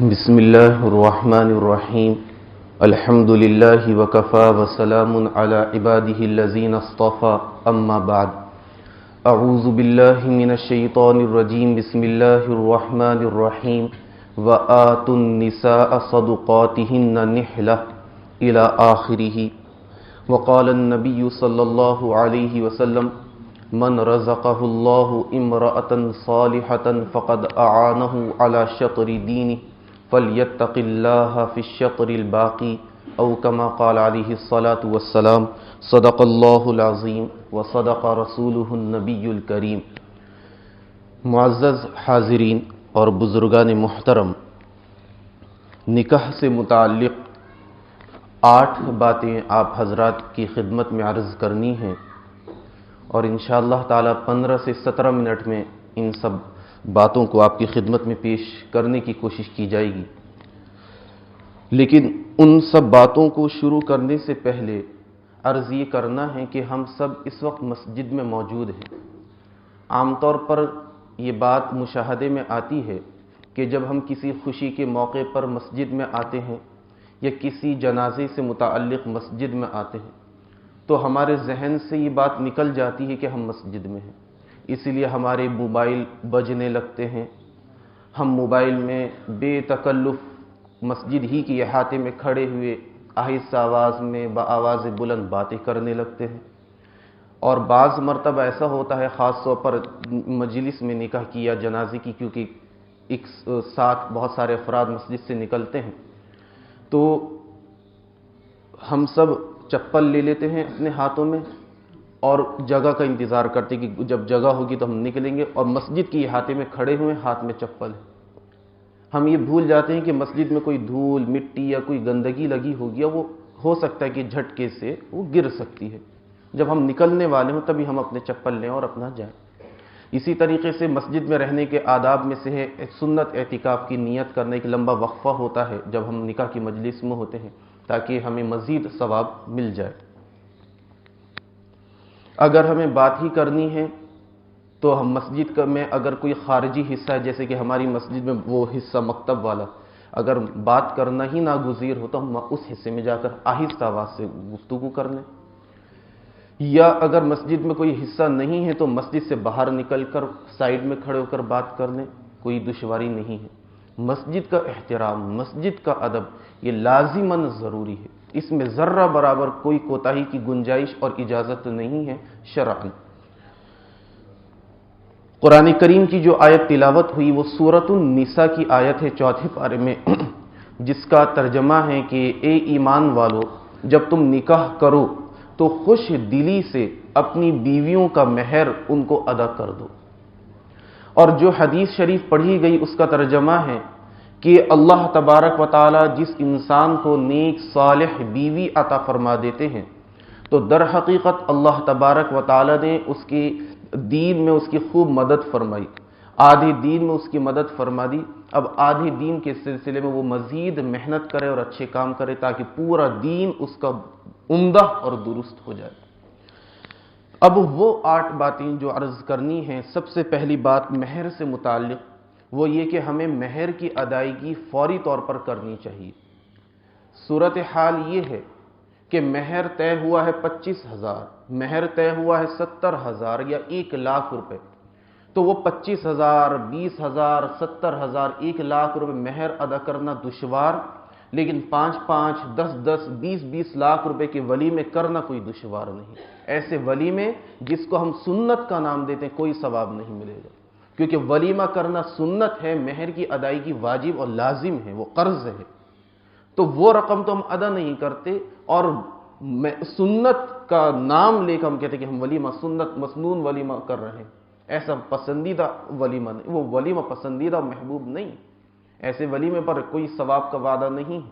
بسم اللہ الرحمن الرحیم الحمد للہ وکفا وسلام علی عبادہ الذین اصطفى اما بعد اعوذ باللہ من الشیطان الرجیم بسم اللہ الرحمن الرحیم وآتوا النساء صدقاتہن نحلہ الی آخرہ وقال النبی صلی اللہ علیہ وسلم من رزقہ اللہ امرأة صالحة فقد اعانہ علی شطر دینہ فَلْيَتَّقِ اللَّهَ فِي الشَّطْرِ الْبَاقِي او كما قال علیہ الصلاة والسلام صدق اللہ العظیم وصدق رسولہ النبی الکریم۔ معزز حاضرین اور بزرگان محترم، نکاح سے متعلق 8 باتیں آپ حضرات کی خدمت میں عرض کرنی ہیں، اور انشاءاللہ تعالی 15 سے 17 منٹ میں ان سب باتوں کو آپ کی خدمت میں پیش کرنے کی کوشش کی جائے گی۔ لیکن ان سب باتوں کو شروع کرنے سے پہلے عرض یہ کرنا ہے کہ ہم سب اس وقت مسجد میں موجود ہیں۔ عام طور پر یہ بات مشاہدے میں آتی ہے کہ جب ہم کسی خوشی کے موقع پر مسجد میں آتے ہیں یا کسی جنازے سے متعلق مسجد میں آتے ہیں تو ہمارے ذہن سے یہ بات نکل جاتی ہے کہ ہم مسجد میں ہیں، اسی لیے ہمارے موبائل بجنے لگتے ہیں، ہم موبائل میں بے تکلف مسجد ہی کے احاطے میں کھڑے ہوئے آہستہ آواز میں بآواز بلند باتیں کرنے لگتے ہیں۔ اور بعض مرتبہ ایسا ہوتا ہے، خاص طور پر مجلس میں نکاح کی یا جنازے کی، کیونکہ ایک ساتھ بہت سارے افراد مسجد سے نکلتے ہیں، تو ہم سب چپل لے لیتے ہیں اپنے ہاتھوں میں اور جگہ کا انتظار کرتے کہ جب جگہ ہوگی تو ہم نکلیں گے، اور مسجد کے احاطے میں کھڑے ہوئے ہاتھ میں چپل ہے۔ ہم یہ بھول جاتے ہیں کہ مسجد میں کوئی دھول مٹی یا کوئی گندگی لگی ہوگی، وہ ہو سکتا ہے کہ جھٹکے سے وہ گر سکتی ہے۔ جب ہم نکلنے والے ہوں تبھی ہم اپنے چپل لیں اور اپنا جائیں۔ اسی طریقے سے مسجد میں رہنے کے آداب میں سے ہے سنت اعتکاف کی نیت کرنے، ایک لمبا وقفہ ہوتا ہے جب ہم نکاح کی مجلس میں ہوتے ہیں تاکہ ہمیں مزید ثواب مل جائے۔ اگر ہمیں بات ہی کرنی ہے تو ہم مسجد میں اگر کوئی خارجی حصہ ہے، جیسے کہ ہماری مسجد میں وہ حصہ مکتب والا، اگر بات کرنا ہی ناگزیر ہو تو ہم اس حصے میں جا کر آہستہ آواز سے گفتگو کر لیں، یا اگر مسجد میں کوئی حصہ نہیں ہے تو مسجد سے باہر نکل کر سائیڈ میں کھڑے ہو کر بات کر لیں، کوئی دشواری نہیں ہے۔ مسجد کا احترام، مسجد کا ادب یہ لازماً ضروری ہے، اس میں ذرہ برابر کوئی کوتاہی کی گنجائش اور اجازت نہیں ہے شرعاً۔ قرآن کریم کی جو آیت تلاوت ہوئی وہ سورۃ النساء کی آیت ہے 4 پارے میں، جس کا ترجمہ ہے کہ اے ایمان والو، جب تم نکاح کرو تو خوش دلی سے اپنی بیویوں کا مہر ان کو ادا کر دو۔ اور جو حدیث شریف پڑھی گئی اس کا ترجمہ ہے کہ اللہ تبارک و تعالی جس انسان کو نیک صالح بیوی عطا فرما دیتے ہیں تو در حقیقت اللہ تبارک و تعالی نے اس کی دین میں اس کی خوب مدد فرمائی، آدھی دین میں اس کی مدد فرما دی، اب آدھی دین کے سلسلے میں وہ مزید محنت کرے اور اچھے کام کرے تاکہ پورا دین اس کا عمدہ اور درست ہو جائے۔ اب وہ 8 باتیں جو عرض کرنی ہیں، سب سے پہلی بات مہر سے متعلق وہ یہ کہ ہمیں مہر کی ادائیگی فوری طور پر کرنی چاہیے۔ صورتحال یہ ہے کہ مہر طے ہوا ہے 25,000، مہر طے ہوا ہے 70,000 یا 1,00,000 روپے، تو وہ 25,000 20,000 70,000 1,00,000 روپے مہر ادا کرنا دشوار، لیکن 5 10 20 لاکھ روپے کے ولیمے کرنا کوئی دشوار نہیں۔ ایسے ولیمے جس کو ہم سنت کا نام دیتے ہیں کوئی ثواب نہیں ملے گا، کیونکہ ولیمہ کرنا سنت ہے، مہر کی ادائیگی واجب اور لازم ہے، وہ قرض ہے، تو وہ رقم تو ہم ادا نہیں کرتے، اور سنت کا نام لے کر ہم کہتے ہیں کہ ہم ولیمہ سنت مسنون ولیمہ کر رہے ہیں، ایسا پسندیدہ ولیمہ نہیں، وہ ولیمہ پسندیدہ محبوب نہیں، ایسے ولیمے پر کوئی ثواب کا وعدہ نہیں ہے۔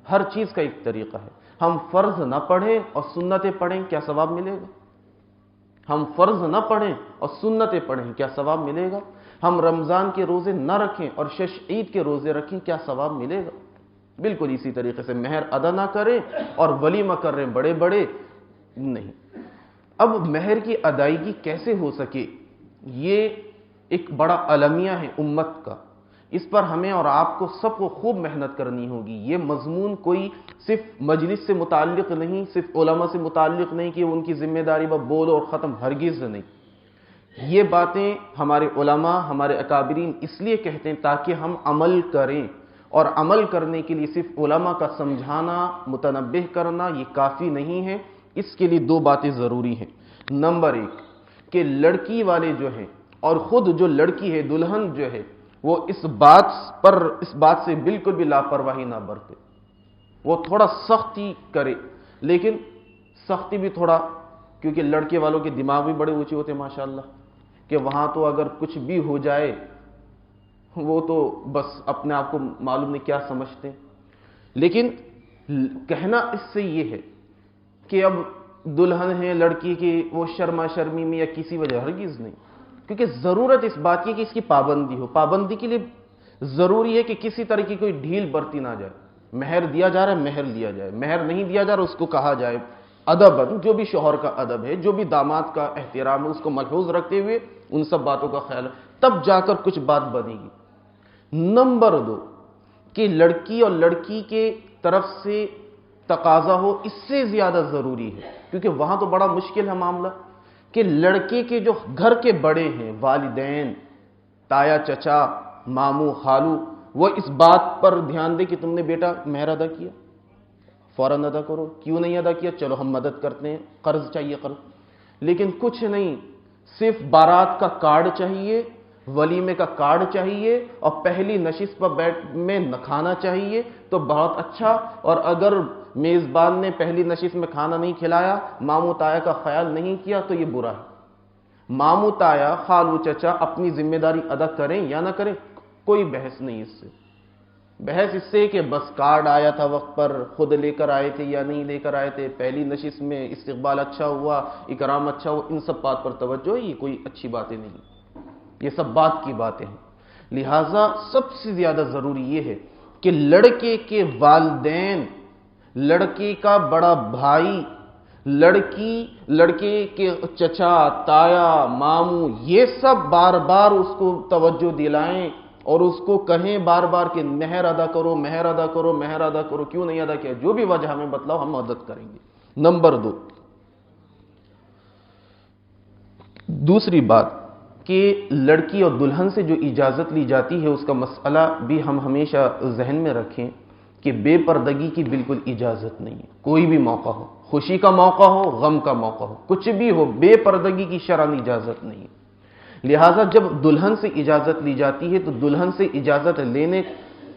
ہر چیز کا ایک طریقہ ہے، ہم فرض نہ پڑھیں اور سنتیں پڑھیں کیا ثواب ملے گا؟ ہم فرض نہ پڑھیں اور سنتیں پڑھیں کیا ثواب ملے گا؟ ہم رمضان کے روزے نہ رکھیں اور شش عید کے روزے رکھیں کیا ثواب ملے گا؟ بالکل اسی طریقے سے مہر ادا نہ کریں اور ولیمہ کر رہے بڑے بڑے نہیں۔ اب مہر کی ادائیگی کیسے ہو سکے، یہ ایک بڑا المیہ ہے امت کا، اس پر ہمیں اور آپ کو سب کو خوب محنت کرنی ہوگی. یہ مضمون کوئی صرف مجلس سے متعلق نہیں، صرف علماء سے متعلق نہیں کہ ان کی ذمہ داری بس بولو اور ختم، ہرگز نہیں. یہ باتیں ہمارے علماء، ہمارے اکابرین اس لیے کہتے ہیں تاکہ ہم عمل کریں، اور عمل کرنے کے لیے صرف علماء کا سمجھانا، متنبہ کرنا یہ کافی نہیں ہے. اس کے لیے دو باتیں ضروری ہیں. نمبر ایک کہ لڑکی والے جو ہیں اور خود جو لڑکی ہے، دلہن جو ہے، وہ اس بات سے بالکل بھی لاپرواہی نہ برتے. وہ تھوڑا سختی کرے، لیکن سختی بھی تھوڑا، کیونکہ لڑکے والوں کے دماغ بھی بڑے اونچے ہوتے ہیں ماشاءاللہ، کہ وہاں تو اگر کچھ بھی ہو جائے وہ تو بس اپنے آپ کو معلوم نہیں کیا سمجھتے ہیں. لیکن کہنا اس سے یہ ہے کہ اب دلہن ہے لڑکی کی، وہ شرما شرمی میں یا کسی وجہ، ہرگز نہیں. کیونکہ ضرورت اس بات کی کہ اس کی پابندی ہو. پابندی کے لیے ضروری ہے کہ کسی طرح کی کوئی ڈھیل برتی نہ جائے. مہر دیا جا رہا ہے، مہر لیا جائے. مہر نہیں دیا جا رہا اس کو کہا جائے ادب، جو بھی شوہر کا ادب ہے، جو بھی داماد کا احترام ہے، اس کو ملحوظ رکھتے ہوئے ان سب باتوں کا خیال ہے، تب جا کر کچھ بات بنے گی. نمبر دو کہ لڑکی اور لڑکی کے طرف سے تقاضا ہو، اس سے زیادہ ضروری ہے، کیونکہ وہاں تو بڑا مشکل ہے معاملہ، کہ لڑکے کے جو گھر کے بڑے ہیں، والدین، تایا چچا، ماموں خالو، وہ اس بات پر دھیان دے کہ تم نے بیٹا مہر ادا کیا، فوراً ادا کرو. کیوں نہیں ادا کیا؟ چلو ہم مدد کرتے ہیں، قرض چاہیے قرض. لیکن کچھ نہیں، صرف بارات کا کارڈ چاہیے، ولیمے کا کارڈ چاہیے، اور پہلی نشست پر میں کھانا چاہیے تو بہت اچھا. اور اگر میزبان نے پہلی نشست میں کھانا نہیں کھلایا، ماموں تایا کا خیال نہیں کیا تو یہ برا ہے. ماموں تایا، خالو چچا اپنی ذمہ داری ادا کریں یا نہ کریں، کوئی بحث نہیں. اس سے بحث اس سے کہ بس کارڈ آیا تھا وقت پر، خود لے کر آئے تھے یا نہیں لے کر آئے تھے، پہلی نشست میں استقبال اچھا ہوا، اکرام اچھا ہوا، ان سب بات پر توجہ ہے. یہ کوئی اچھی باتیں نہیں، یہ سب بات کی باتیں ہیں. لہٰذا سب سے زیادہ ضروری یہ ہے کہ لڑکے کے والدین، لڑکے کا بڑا بھائی، لڑکے کے چچا، تایا، ماموں، یہ سب بار بار اس کو توجہ دلائیں اور اس کو کہیں بار بار کہ مہر ادا کرو، مہر ادا کرو، مہر ادا کرو. کیوں نہیں ادا کیا؟ جو بھی وجہ ہمیں بتلاؤ، ہم مدد کریں گے. نمبر دو، دوسری بات کہ لڑکی اور دلہن سے جو اجازت لی جاتی ہے اس کا مسئلہ بھی ہم ہمیشہ ذہن میں رکھیں کہ بے پردگی کی بالکل اجازت نہیں ہے. کوئی بھی موقع ہو، خوشی کا موقع ہو، غم کا موقع ہو، کچھ بھی ہو، بے پردگی کی شرعاً اجازت نہیں ہے. لہٰذا جب دلہن سے اجازت لی جاتی ہے تو دلہن سے اجازت لینے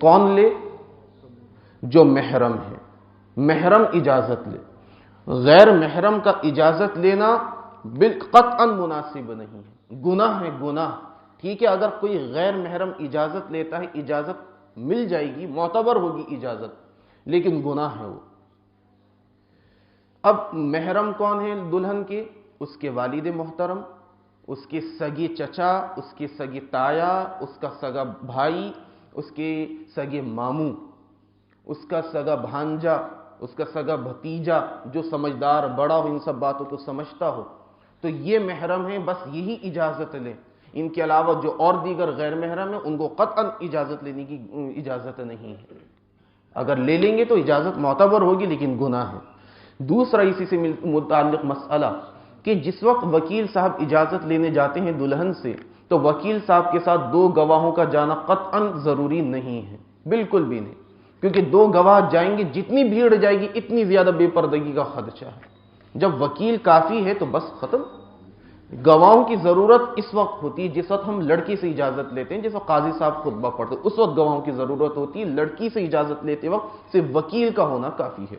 کون لے؟ جو محرم ہے. محرم اجازت لے. غیر محرم کا اجازت لینا قطعاً مناسب نہیں ہے، گناہ ہے، گناہ. ٹھیک ہے اگر کوئی غیر محرم اجازت لیتا ہے، اجازت مل جائے گی، معتبر ہوگی اجازت، لیکن گناہ ہے وہ. اب محرم کون ہے دلہن کے؟ اس کے والد محترم، اس کے سگے چچا، اس کے سگے تایا، اس کا سگا بھائی، اس کے سگے ماموں، اس کا سگا بھانجا، اس کا سگا بھتیجا، جو سمجھدار بڑا ہو، ان سب باتوں کو سمجھتا ہو، تو یہ محرم ہے، بس یہی اجازت لیں. ان کے علاوہ جو اور دیگر غیر محرم ہیں ان کو قطعاً اجازت لینے کی اجازت نہیں ہے. اگر لے لیں گے تو اجازت معتبر ہوگی لیکن گناہ ہے. دوسرا اسی سے متعلق مسئلہ کہ جس وقت وکیل صاحب اجازت لینے جاتے ہیں دلہن سے تو وکیل صاحب کے ساتھ دو گواہوں کا جانا قطعاً ضروری نہیں ہے، بالکل بھی نہیں. کیونکہ دو گواہ جائیں گے، جتنی بھیڑ جائے گی اتنی زیادہ بے پردگی کا خدشہ ہے. جب وکیل کافی ہے تو بس ختم. گواہوں کی ضرورت اس وقت ہوتی ہے جس وقت ہم لڑکی سے اجازت لیتے ہیں، جس وقت قاضی صاحب خطبہ پڑھتے اس وقت گواہوں کی ضرورت ہوتی ہے. لڑکی سے اجازت لیتے وقت صرف وکیل کا ہونا کافی ہے.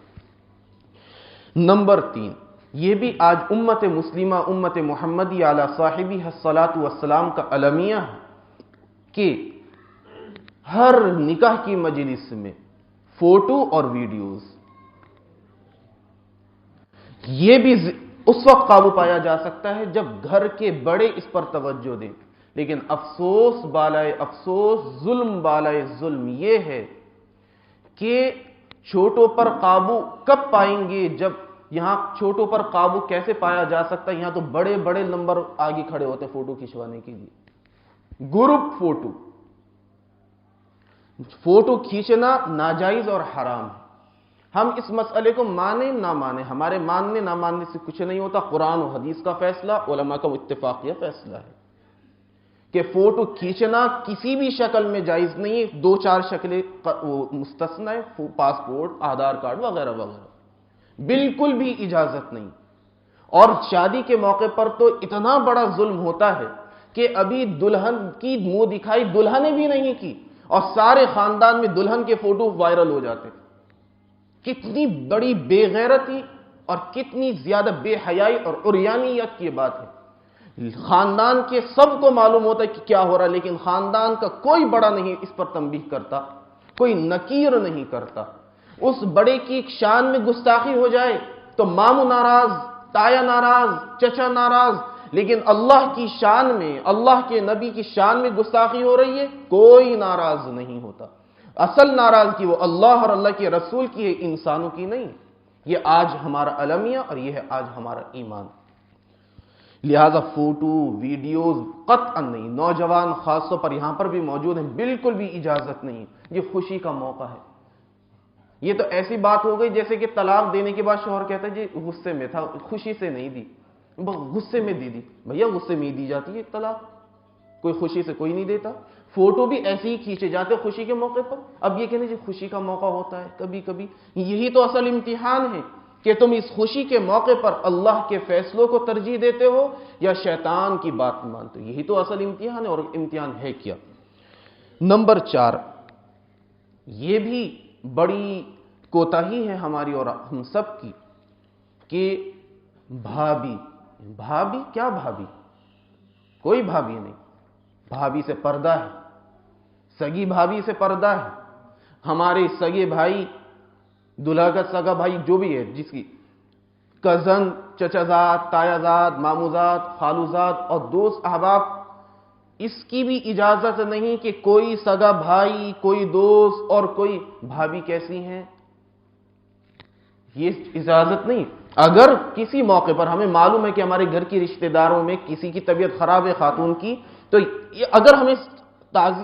نمبر 3، یہ بھی آج امت مسلمہ، امت محمدی علی صاحبی الصلاۃ والسلام کا المیہ ہے کہ ہر نکاح کی مجلس میں فوٹو اور ویڈیوز، یہ بھی اس وقت قابو پایا جا سکتا ہے جب گھر کے بڑے اس پر توجہ دیں. لیکن افسوس بالائے افسوس، ظلم بالائے ظلم یہ ہے کہ چھوٹوں پر قابو کب پائیں گے؟ جب یہاں چھوٹوں پر قابو کیسے پایا جا سکتا ہے؟ یہاں تو بڑے بڑے نمبر آگے کھڑے ہوتے ہیں فوٹو کھنچوانے کے لیے، گروپ فوٹو. فوٹو کھینچنا ناجائز اور حرام ہے. ہم اس مسئلے کو مانیں نہ مانیں، ہمارے ماننے نہ ماننے سے کچھ نہیں ہوتا. قرآن و حدیث کا فیصلہ، علماء کا اتفاقیہ فیصلہ ہے کہ فوٹو کھینچنا کسی بھی شکل میں جائز نہیں ہے. 2-4 شکلیں مستثنی ہے، پاسپورٹ، آدھار کارڈ وغیرہ وغیرہ، بالکل بھی اجازت نہیں. اور شادی کے موقع پر تو اتنا بڑا ظلم ہوتا ہے کہ ابھی دلہن کی منہ دکھائی دلہن نے بھی نہیں کی اور سارے خاندان میں دلہن کے فوٹو وائرل ہو جاتے. کتنی بڑی بے غیرتی اور کتنی زیادہ بے حیائی اور عریانیت کی بات ہے. خاندان کے سب کو معلوم ہوتا ہے کہ کیا ہو رہا ہے، لیکن خاندان کا کوئی بڑا نہیں اس پر تنبیہ کرتا، کوئی نکیر نہیں کرتا. اس بڑے کی شان میں گستاخی ہو جائے تو ماموں ناراض، تایا ناراض، چچا ناراض، لیکن اللہ کی شان میں، اللہ کے نبی کی شان میں گستاخی ہو رہی ہے، کوئی ناراض نہیں ہوتا. اصل ناراضگی وہ اللہ اور اللہ کے رسول کی ہے، انسانوں کی نہیں. یہ آج ہمارا المیہ اور یہ ہے آج ہمارا ایمان. لہذا فوٹو ویڈیوز قطعا نہیں. نوجوان خاص طور پر یہاں پر بھی موجود ہیں، بالکل بھی اجازت نہیں. یہ خوشی کا موقع ہے. یہ تو ایسی بات ہو گئی جیسے کہ طلاق دینے کے بعد شوہر کہتا ہے جی غصے میں تھا، خوشی سے نہیں دی، غصے میں دی. بھیا غصے میں ہی دی جاتی ہے طلاق، کوئی خوشی سے کوئی نہیں دیتا. فوٹو بھی ایسے ہی کھینچے جاتے خوشی کے موقع پر. اب یہ کہنے جی خوشی کا موقع ہوتا ہے کبھی کبھی. یہی تو اصل امتحان ہے کہ تم اس خوشی کے موقع پر اللہ کے فیصلوں کو ترجیح دیتے ہو یا شیطان کی بات مانتے ہو. یہی تو اصل امتحان ہے. اور امتحان ہے کیا؟ نمبر 4، یہ بھی بڑی کوتاہی ہے ہماری اور ہم سب کی کہ بھابھی کیا بھابھی؟ کوئی بھابھی نہیں. بھابھی سے پردہ ہے، سگی بھابھی سے پردہ ہے. ہمارے سگے بھائی، دلہا کا سگا بھائی جو بھی ہے، جس کی کزن، چچا زاد، تایا زاد، مامو زاد، خالو زاد اور دوست احباب، اس کی بھی اجازت نہیں کہ کوئی سگا بھائی، کوئی دوست اور کوئی بھابھی کیسی ہیں، یہ اجازت نہیں. اگر کسی موقع پر ہمیں معلوم ہے کہ ہمارے گھر کی رشتہ داروں میں کسی کی طبیعت خراب ہے خاتون کی، تو اگر ہمیں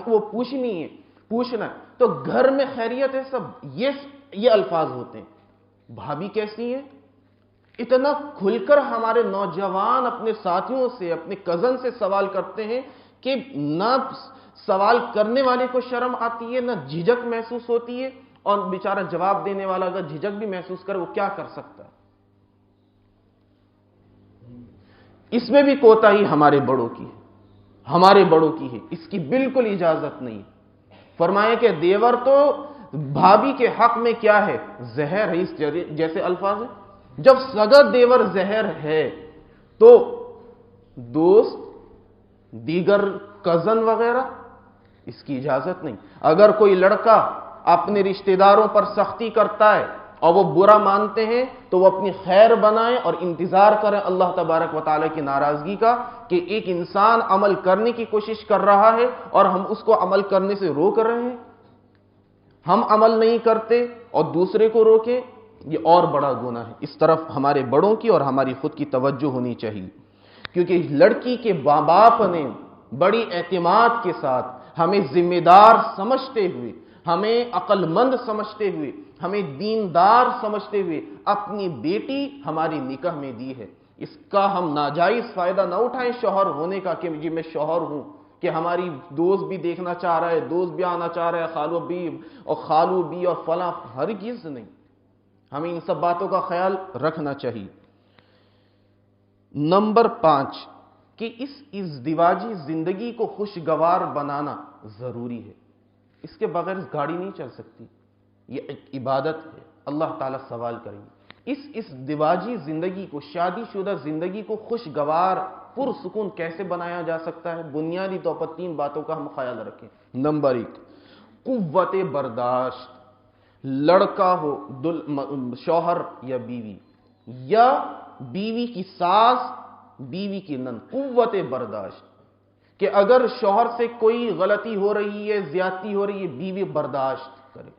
وہ پوچھنا ہے تو گھر میں خیریت ہے سب، یہ الفاظ ہوتے ہیں. بھابھی کیسی ہے؟ اتنا کھل کر ہمارے نوجوان اپنے ساتھیوں سے، اپنے کزن سے سوال کرتے ہیں کہ نہ سوال کرنے والے کو شرم آتی ہے، نہ جھجک محسوس ہوتی ہے. اور بیچارہ جواب دینے والا اگر جھجک بھی محسوس کرے وہ کیا کر سکتا ہے؟ اس میں بھی کوتاہی ہمارے بڑوں کی ہے. اس کی بالکل اجازت نہیں. فرمایا کہ دیور تو بھابھی کے حق میں کیا ہے؟ زہر ہے. اس جیسے الفاظ ہیں. جب سگا دیور زہر ہے تو دوست، دیگر کزن وغیرہ، اس کی اجازت نہیں. اگر کوئی لڑکا اپنے رشتہ داروں پر سختی کرتا ہے اور وہ برا مانتے ہیں تو وہ اپنی خیر بنائیں اور انتظار کریں اللہ تبارک و تعالیٰ کی ناراضگی کا کہ ایک انسان عمل کرنے کی کوشش کر رہا ہے اور ہم اس کو عمل کرنے سے روک رہے ہیں. ہم عمل نہیں کرتے اور دوسرے کو روکے، یہ اور بڑا گناہ ہے. اس طرف ہمارے بڑوں کی اور ہماری خود کی توجہ ہونی چاہیے، کیونکہ لڑکی کے ماں باپ نے بڑی اعتماد کے ساتھ ہمیں ذمہ دار سمجھتے ہوئے، ہمیں عقل مند سمجھتے ہوئے، ہمیں دیندار سمجھتے ہوئے اپنی بیٹی ہماری نکاح میں دی ہے. اس کا ہم ناجائز فائدہ نہ اٹھائیں شوہر ہونے کا کہ جی میں شوہر ہوں، کہ ہماری دوست بھی دیکھنا چاہ رہا ہے، دوست بھی آنا چاہ رہا ہے، خالو بھی اور فلاں. ہرگز نہیں. ہمیں ان سب باتوں کا خیال رکھنا چاہیے. نمبر 5 کہ اس ازدواجی زندگی کو خوشگوار بنانا ضروری ہے. اس کے بغیر گاڑی نہیں چل سکتی. یہ ایک عبادت ہے، اللہ تعالیٰ سوال کریں گے. اس ازدواجی زندگی کو، شادی شدہ زندگی کو خوشگوار پرسکون کیسے بنایا جا سکتا ہے؟ بنیادی طور پر 3 باتوں کا ہم خیال رکھیں. نمبر 1، قوت برداشت. لڑکا ہو شوہر یا بیوی، یا بیوی کی ساس، بیوی کی نند، قوت برداشت کہ اگر شوہر سے کوئی غلطی ہو رہی ہے، زیادتی ہو رہی ہے، بیوی برداشت کرے.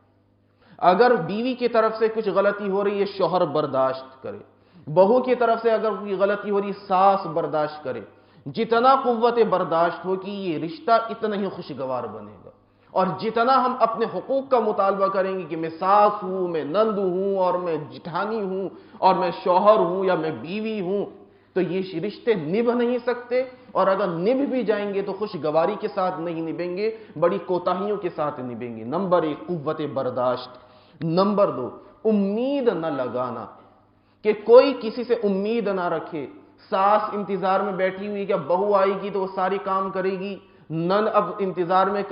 اگر بیوی کی طرف سے کچھ غلطی ہو رہی ہے، شوہر برداشت کرے. بہو کی طرف سے اگر کوئی غلطی ہو رہی ہے، ساس برداشت کرے. جتنا قوت برداشت ہوگی یہ رشتہ اتنا ہی خوشگوار بنے گا. اور جتنا ہم اپنے حقوق کا مطالبہ کریں گے کہ میں ساس ہوں، میں نند ہوں، اور میں جٹھانی ہوں، اور میں شوہر ہوں یا میں بیوی ہوں، تو یہ رشتے نبھ نہیں سکتے، اور اگر نبھ بھی جائیں گے تو خوشگواری کے ساتھ نہیں نبھیں گے، بڑی کوتاہیوں کے ساتھ نبھیں گے۔ نمبر 1 قوت برداشت۔ نمبر 2 امید نہ لگانا، کہ کوئی کسی سے امید نہ رکھے۔ ساس انتظار میں بیٹھی ہوئی کہ اب بہو آئے گی تو وہ ساری کام کرے گی، نن اب انتظار میں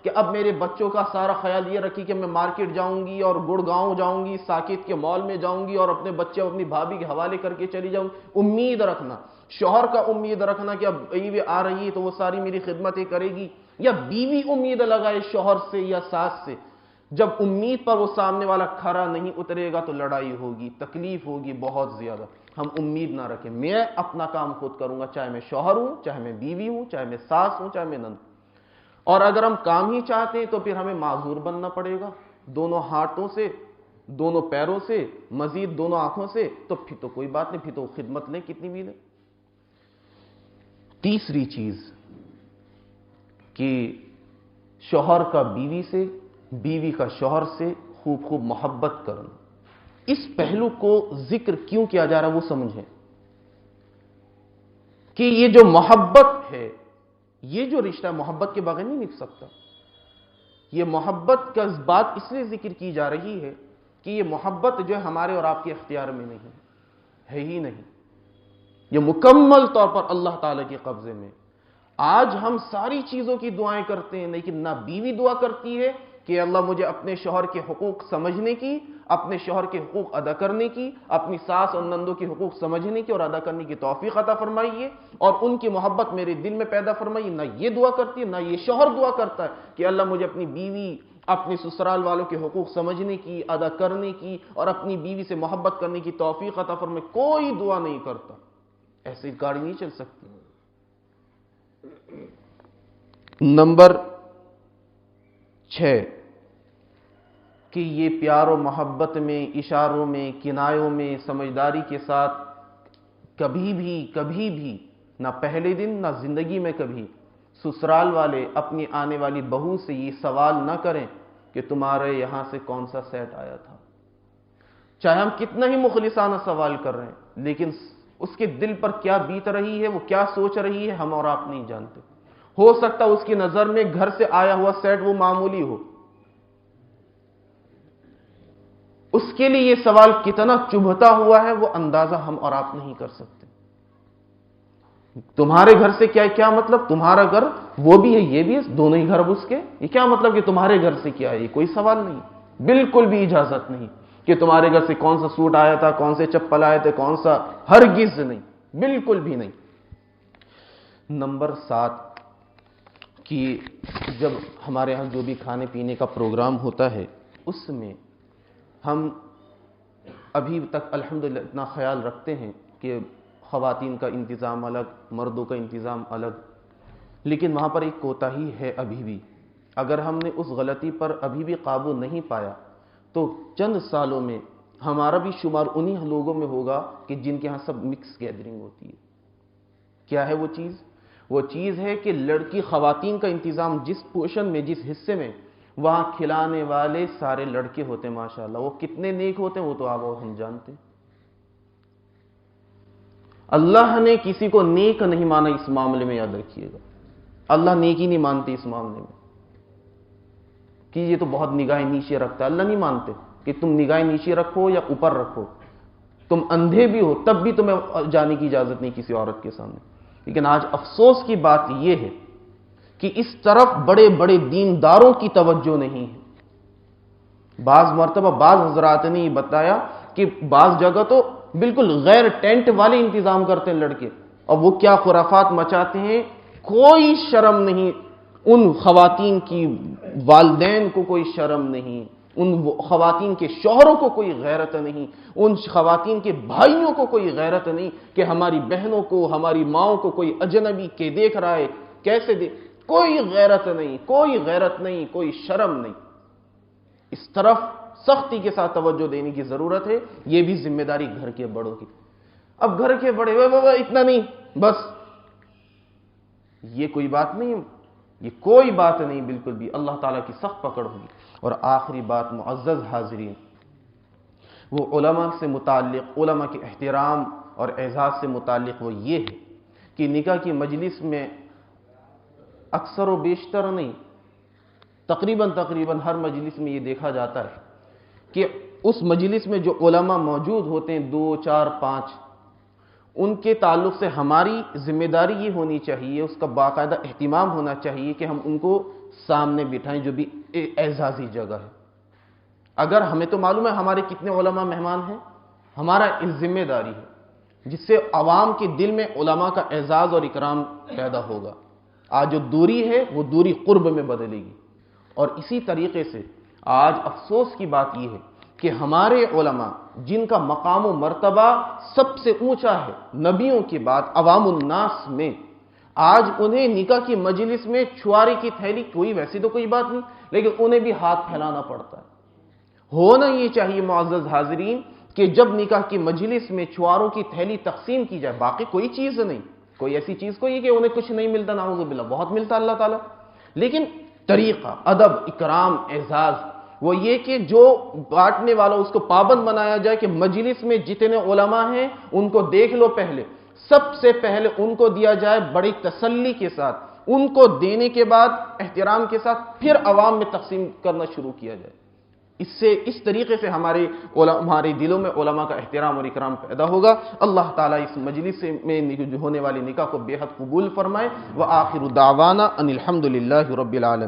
کہ اب میرے بچوں کا سارا خیال یہ رکھی کہ میں مارکیٹ جاؤں گی اور گڑگاؤں جاؤں گی، ساکت کے مال میں جاؤں گی اور اپنے بچے اپنی بھابھی کے حوالے کر کے چلی جاؤں گی۔ امید رکھنا، شوہر کا امید رکھنا کہ اب بیوی آ رہی ہے تو وہ ساری میری خدمتیں کرے گی، یا بیوی امید لگائے شوہر سے یا ساس سے۔ جب امید پر وہ سامنے والا کھرا نہیں اترے گا تو لڑائی ہوگی، تکلیف ہوگی بہت زیادہ۔ ہم امید نہ رکھیں، میں اپنا کام خود کروں گا، چاہے میں شوہر ہوں، چاہے میں بیوی ہوں، چاہے میں ساس ہوں، چاہے میں نند۔ اور اگر ہم کام ہی چاہتے ہیں تو پھر ہمیں معذور بننا پڑے گا، دونوں ہاتھوں سے، دونوں پیروں سے، مزید دونوں آنکھوں سے، تو پھر تو کوئی بات نہیں، پھر تو خدمت لیں کتنی بھی لیں۔ تیسری چیز کہ شوہر کا بیوی سے، بیوی کا شوہر سے خوب خوب محبت کرنا۔ اس پہلو کو ذکر کیوں کیا جا رہا ہے وہ سمجھیں کہ یہ جو محبت ہے، یہ جو رشتہ محبت کے بغیر نہیں نبھ سکتا۔ یہ محبت کا بات اس لیے ذکر کی جا رہی ہے کہ یہ محبت جو ہے ہمارے اور آپ کے اختیار میں نہیں ہے ہی نہیں، یہ مکمل طور پر اللہ تعالی کے قبضے میں۔ آج ہم ساری چیزوں کی دعائیں کرتے ہیں، لیکن نہ بیوی دعا کرتی ہے کہ اللہ مجھے اپنے شوہر کے حقوق سمجھنے کی، اپنے شوہر کے حقوق ادا کرنے کی، اپنی ساس اور نندوں کے حقوق سمجھنے کی اور ادا کرنے کی توفیق عطا فرمائیے، اور ان کی محبت میرے دل میں پیدا فرمائیے۔ نہ یہ دعا کرتی ہے، نہ یہ شوہر دعا کرتا ہے کہ اللہ مجھے اپنی بیوی، اپنے سسرال والوں کے حقوق سمجھنے کی، ادا کرنے کی، اور اپنی بیوی سے محبت کرنے کی توفیق عطا فرمائے۔ کوئی دعا نہیں کرتا، ایسی گاڑی نہیں چل سکتی۔ نمبر 6 کہ یہ پیار و محبت میں، اشاروں میں، کنایوں میں، سمجھداری کے ساتھ کبھی بھی نہ پہلے دن نہ زندگی میں کبھی سسرال والے اپنی آنے والی بہو سے یہ سوال نہ کریں کہ تمہارے یہاں سے کون سا سیٹ آیا تھا۔ چاہے ہم کتنا ہی مخلصانہ سوال کر رہے ہیں، لیکن اس کے دل پر کیا بیت رہی ہے، وہ کیا سوچ رہی ہے، ہم اور آپ نہیں جانتے۔ ہو سکتا اس کی نظر میں گھر سے آیا ہوا سیٹ وہ معمولی ہو، اس کے لیے یہ سوال کتنا چبھتا ہوا ہے وہ اندازہ ہم اور آپ نہیں کر سکتے۔ تمہارے گھر سے کیا مطلب، تمہارا گھر وہ بھی ہے یہ بھی ہے، دونوں ہی گھر اس کے، یہ کیا مطلب کہ تمہارے گھر سے کیا ہے، یہ کوئی سوال نہیں، بالکل بھی اجازت نہیں کہ تمہارے گھر سے کون سا سوٹ آیا تھا، کون سے چپل آئے تھے، کون سا، ہرگز نہیں، بالکل بھی نہیں۔ نمبر 7 کہ جب ہمارے ہاں جو بھی کھانے پینے کا پروگرام ہوتا ہے اس میں ہم ابھی تک الحمدللہ اتنا خیال رکھتے ہیں کہ خواتین کا انتظام الگ، مردوں کا انتظام الگ، لیکن وہاں پر ایک کوتاہی ہے ابھی بھی۔ اگر ہم نے اس غلطی پر ابھی بھی قابو نہیں پایا تو چند سالوں میں ہمارا بھی شمار انہی لوگوں میں ہوگا کہ جن کے ہاں سب مکس گیدرنگ ہوتی ہے۔ کیا ہے وہ چیز؟ وہ چیز ہے کہ لڑکی خواتین کا انتظام جس پورشن میں، جس حصے میں، وہاں کھلانے والے سارے لڑکے ہوتے ہیں ماشاءاللہ، وہ کتنے نیک ہوتے ہیں وہ تو آپ اور ہم جانتے ہیں۔ اللہ نے کسی کو نیک نہیں مانا اس معاملے میں، یاد رکھیے گا، اللہ نیکی نہیں مانتے اس معاملے میں کہ یہ تو بہت نگاہ نیچے رکھتا ہے۔ اللہ نہیں مانتے کہ تم نگاہ نیچے رکھو یا اوپر رکھو، تم اندھے بھی ہو تب بھی تمہیں جانے کی اجازت نہیں کسی عورت کے سامنے۔ لیکن آج افسوس کی بات یہ ہے کہ اس طرف بڑے بڑے دینداروں کی توجہ نہیں ہے۔ بعض مرتبہ بعض حضرات نے یہ بتایا کہ بعض جگہ تو بالکل غیر ٹینٹ والے انتظام کرتے ہیں لڑکے، اور وہ کیا خرافات مچاتے ہیں، کوئی شرم نہیں ان خواتین کی، والدین کو کوئی شرم نہیں، ان خواتین کے شوہروں کو کوئی غیرت نہیں، ان خواتین کے بھائیوں کو کوئی غیرت نہیں کہ ہماری بہنوں کو، ہماری ماؤں کو کوئی اجنبی کے دیکھ رہا ہے کیسے کوئی غیرت نہیں، کوئی غیرت نہیں، کوئی شرم نہیں۔ اس طرف سختی کے ساتھ توجہ دینے کی ضرورت ہے، یہ بھی ذمہ داری گھر کے بڑوں کی۔ اب گھر کے بڑے اتنا نہیں، بس یہ کوئی بات نہیں، یہ کوئی بات نہیں بالکل بھی، اللہ تعالیٰ کی سخت پکڑ ہوگی۔ اور آخری بات معزز حاضرین، وہ علماء سے متعلق، علماء کے احترام اور اعزاز سے متعلق وہ یہ ہے کہ نکاح کی مجلس میں اکثر و بیشتر نہیں، تقریباً ہر مجلس میں یہ دیکھا جاتا ہے کہ اس مجلس میں جو علماء موجود ہوتے ہیں 2 4 5، ان کے تعلق سے ہماری ذمہ داری یہ ہونی چاہیے، اس کا باقاعدہ اہتمام ہونا چاہیے کہ ہم ان کو سامنے بٹھائیں، جو بھی اعزازی جگہ ہے۔ اگر ہمیں تو معلوم ہے ہمارے کتنے علماء مہمان ہیں، ہمارا اس ذمہ داری ہے جس سے عوام کے دل میں علماء کا اعزاز اور اکرام پیدا ہوگا۔ آج جو دوری ہے وہ دوری قرب میں بدلے گی۔ اور اسی طریقے سے آج افسوس کی بات یہ ہے کہ ہمارے علماء جن کا مقام و مرتبہ سب سے اونچا ہے نبیوں کے بعد عوام الناس میں، آج انہیں نکاح کی مجلس میں چھواری کی تھیلی، کوئی ویسی تو کوئی بات نہیں، لیکن انہیں بھی ہاتھ پھیلانا پڑتا ہے۔ ہونا یہ چاہیے معزز حاضرین کہ جب نکاح کی مجلس میں چھواروں کی تھیلی تقسیم کی جائے، باقی کوئی چیز نہیں، کوئی ایسی چیز کوئی کہ انہیں کچھ نہیں ملتا، نعوذ باللہ، بہت ملتا اللہ تعالیٰ، لیکن طریقہ، ادب، اکرام، اعزاز وہ یہ کہ جو بانٹنے والا اس کو پابند بنایا جائے کہ مجلس میں جتنے علماء ہیں ان کو دیکھ لو، پہلے سب سے پہلے ان کو دیا جائے بڑی تسلی کے ساتھ، ان کو دینے کے بعد احترام کے ساتھ پھر عوام میں تقسیم کرنا شروع کیا جائے۔ اس طریقے سے ہمارے دلوں میں علماء کا احترام اور اکرام پیدا ہوگا۔ اللہ تعالیٰ اس مجلس میں ہونے والی نکاح کو بے حد قبول فرمائے۔ وآخر دعوانا ان الحمد للہ رب العالمین۔